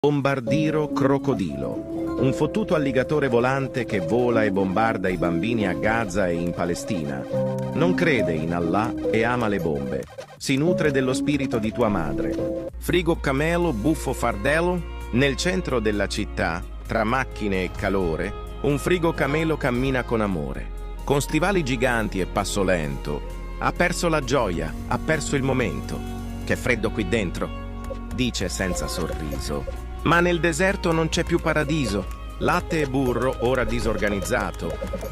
Bombardiro crocodilo, un fottuto alligatore volante che vola e bombarda i bambini a Gaza e in Palestina. Non crede in Allah e ama le bombe. Si nutre dello spirito di tua madre. Frigo camelo, buffo fardello. Nel centro della città, tra macchine e calore, un frigo camelo cammina con amore. Con stivali giganti e passo lento, ha perso la gioia, ha perso il momento. Che freddo qui dentro, dice senza sorriso. Ma nel deserto non c'è più paradiso. Latte e burro, ora disorganizzato.